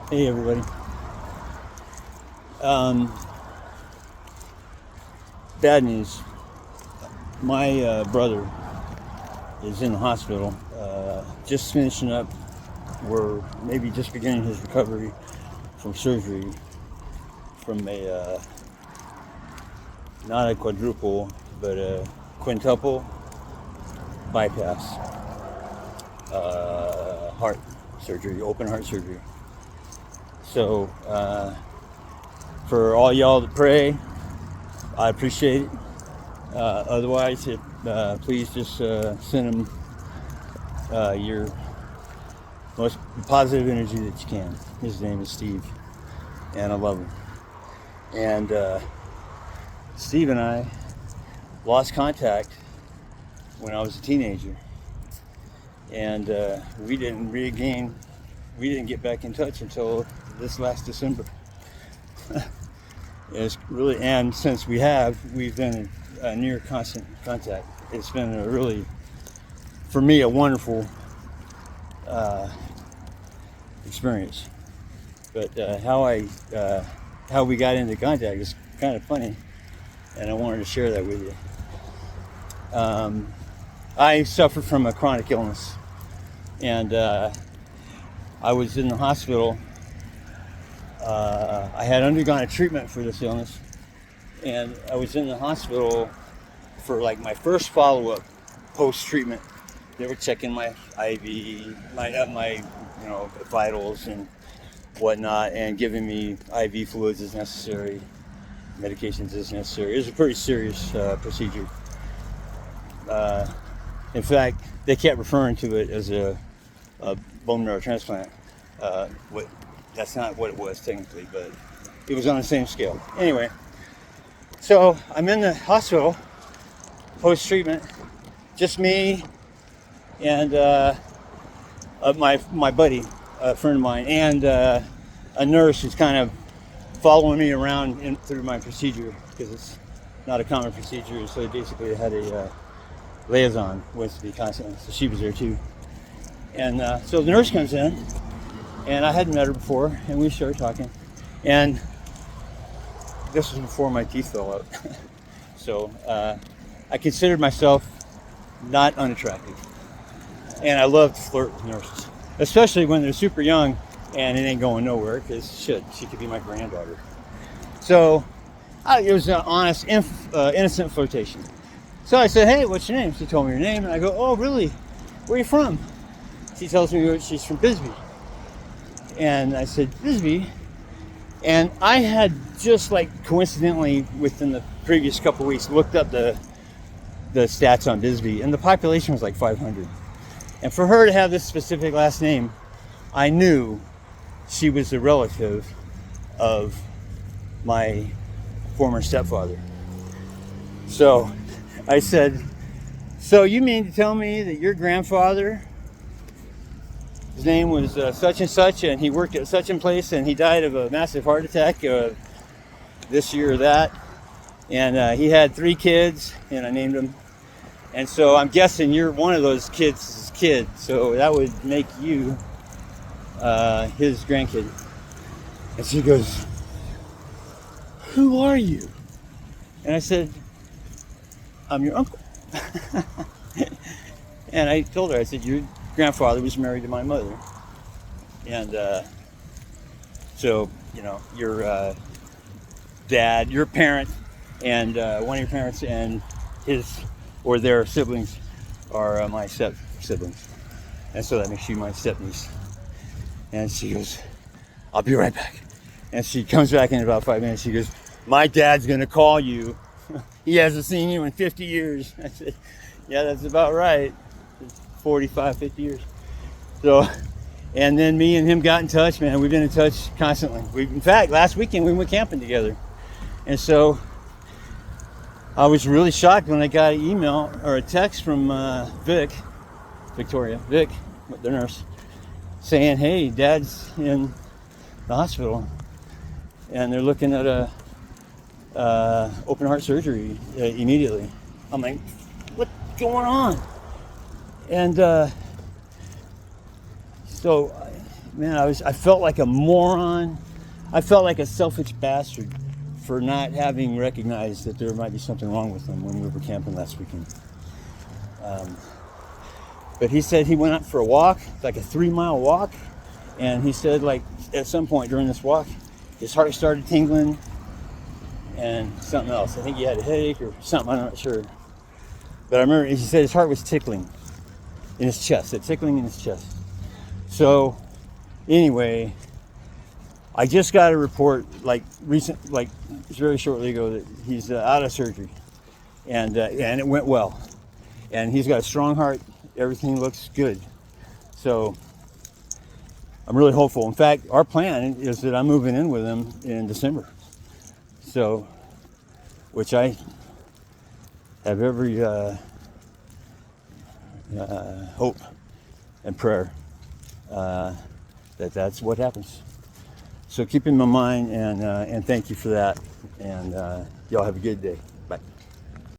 Hey everybody. Um, Bad news. My brother is in the hospital, just finishing up. We're maybe just beginning his recovery from surgery from a not a quadruple, but a quintuple bypass heart surgery, open heart surgery. So for all y'all to pray, I appreciate it. Otherwise, please just send him your most positive energy that you can. His name is Steve, and I love him. And Steve and I lost contact when I was a teenager, and we didn't get back in touch until this last December. It's really, and since we've been in near constant contact. It's been a really, for me, a wonderful experience. But how we got into contact is kind of funny, and I wanted to share that with you. I suffer from a chronic illness, and I was in the hospital. I had undergone a treatment for this illness, and I was in the hospital for like my first follow-up post-treatment. They were checking my IV, my vitals and whatnot, and giving me IV fluids as necessary, medications as necessary. It was a pretty serious procedure. In fact, they kept referring to it as a bone marrow transplant. That's not what it was technically, but it was on the same scale. Anyway, so I'm in the hospital post-treatment, just me and my buddy, a friend of mine, and a nurse who's kind of following me around through my procedure, because it's not a common procedure. So basically, I had a liaison with me constantly, so she was there too. And so the nurse comes in, and I hadn't met her before, and we started talking. And this was before my teeth fell out. So I considered myself not unattractive. And I love to flirt with nurses, especially when they're super young and it ain't going nowhere, because she could be my granddaughter. So it was an honest, innocent flirtation. So I said, "Hey, what's your name?" She told me her name, and I go, "Oh, really? Where are you from?" She tells me she's from Bisbee. And I said, "Bisbee?" And I had just like coincidentally within the previous couple of weeks looked up the stats on Bisbee, and the population was like 500. And for her to have this specific last name, I knew she was a relative of my former stepfather. So I said, "So you mean to tell me that your grandfather, his name was such and such, and he worked at such a place, and he died of a massive heart attack this year or that, and he had 3 kids, and I named them, and so I'm guessing you're one of those kids' kid, so that would make you his grandkid." And she goes, "Who are you?" And I said, "I'm your uncle." And I told her, I said, "Your grandfather was married to my mother, and so your dad, your parent, and one of your parents and his or their siblings are my step siblings, and so that makes you my step niece." And she goes, "I'll be right back." And she comes back in about 5 minutes. She goes, "My dad's gonna call you. He hasn't seen you in 50 years. I said, "Yeah, that's about right. 45, 50 years. So, and then me and him got in touch, man. We've been in touch constantly. In fact, last weekend we went camping together. And so I was really shocked when I got an email or a text from Vic, the nurse, saying, "Hey, Dad's in the hospital, and they're looking at a open heart surgery immediately." I'm like, "What's going on?" And so man, I felt like a moron. I felt like a selfish bastard for not having recognized that there might be something wrong with him when we were camping last weekend. But he said he went out for a walk, like a 3-mile walk, and he said like at some point during this walk, his heart started tingling and something else. I think he had a headache or something, I'm not sure. But I remember he said his heart was tickling in his chest, tickling in his chest. So anyway, I just got a report like very shortly ago that he's out of surgery, and it went well, and he's got a strong heart. Everything looks good, so I'm really hopeful. In fact, our plan is that I'm moving in with him in December, so which I have every hope and prayer that's what happens. So keep in my mind, and thank you for that, and y'all have a good day. Bye.